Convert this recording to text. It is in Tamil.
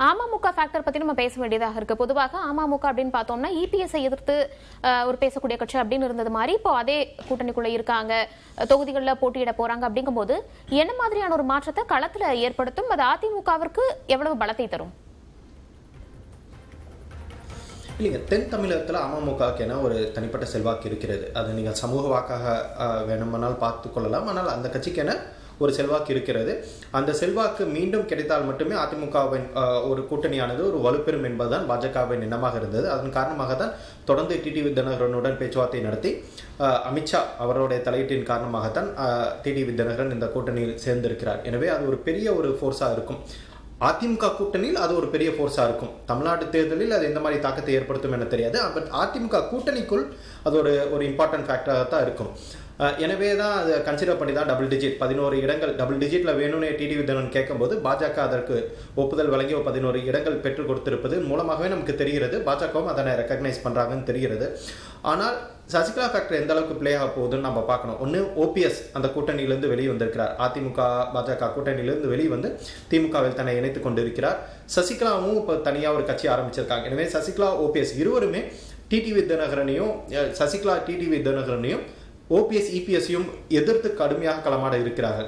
அமமுக ஃபேக்டர் பத்தி நம்ம பேச வேண்டியதாக இருக்கு. பொதுவாக அமமுக அப்படின்னு பார்த்தோம்னா இபிஎஸ்ஐ எதிர்த்து ஒரு பேசக்கூடிய கட்சி அப்படின்னு இருந்தது மாதிரி இப்போ அதே கூட்டணிக்குள்ள இருக்காங்க, தொகுதிகளில் போட்டியிட போறாங்க. அப்படிங்கும்போது என்ன மாதிரியான ஒரு மாற்றத்தை களத்துல ஏற்படுத்தும்? அது அதிமுகவிற்கு எவ்வளவு பலத்தை தரும்? இல்லைங்க, தென் தமிழகத்தில் அமமுகவுக்கு என ஒரு தனிப்பட்ட செல்வாக்கு இருக்கிறது. அது நீங்கள் சமூக வாக்காக வேணுமானால் பார்த்து கொள்ளலாம். ஆனால் அந்த கட்சிக்கென ஒரு செல்வாக்கு இருக்கிறது. அந்த செல்வாக்கு மீண்டும் கிடைத்தால் மட்டுமே அதிமுகவின் ஒரு கூட்டணியானது ஒரு வலுப்பெறும் என்பதுதான் பாஜகவின் எண்ணமாக இருந்தது. அதன் காரணமாக தான் தொடர்ந்து டிடிவி தினகரனுடன் பேச்சுவார்த்தை நடத்தி அமித்ஷா அவருடைய தலையீட்டின் காரணமாகத்தான் டிடிவி தினகரன் இந்த கூட்டணியில் சேர்ந்திருக்கிறார். எனவே அது ஒரு பெரிய ஒரு ஃபோர்ஸாக இருக்கும். அதிமுக கூட்டணியில் அது ஒரு பெரிய ஃபோர்ஸாக இருக்கும். தமிழ்நாடு தேர்தலில் அது எந்த மாதிரி தாக்கத்தை ஏற்படுத்தும் என தெரியாது. பட் அதிமுக கூட்டணிக்குள் அது ஒரு இம்பார்ட்டன்ட் ஃபேக்டராக தான் இருக்கும். எனவே தான் அதை கன்சிடர் பண்ணி தான் 11 இடங்கள் டபுள் டிஜிட்டில் வேணும்னு டிடிவி தினகரன் கேட்கும்போது பாஜக அதற்கு ஒப்புதல் வழங்கி 11 இடங்கள் பெற்றுக் கொடுத்திருப்பது மூலமாகவே நமக்கு தெரிகிறது. பாஜகவும் அதனை ரெக்கக்னைஸ் பண்ணுறாங்கன்னு தெரிகிறது. ஆனால் சசிகலா ஃபேக்டர் எந்த அளவுக்கு பிளே ஆக போகுதுன்னு நம்ம பார்க்கணும். ஒன்று, ஓபிஎஸ் அந்த கூட்டணியிலிருந்து வெளியே வந்திருக்கிறார். அதிமுக பாஜக கூட்டணியிலிருந்து வெளியே வந்து திமுகவில் தன்னை இணைத்துக் கொண்டிருக்கிறார். சசிகலாவும் இப்போ தனியாக ஒரு கட்சி ஆரம்பிச்சிருக்காங்க. எனவே சசிகலா ஓபிஎஸ் இருவருமே சசிகலா டிடிவி தினகரனையும் ஓபிஎஸ் இபிஎஸ்ஸையும் எதிர்த்து கடுமையாக களமாட இருக்கிறார்கள்.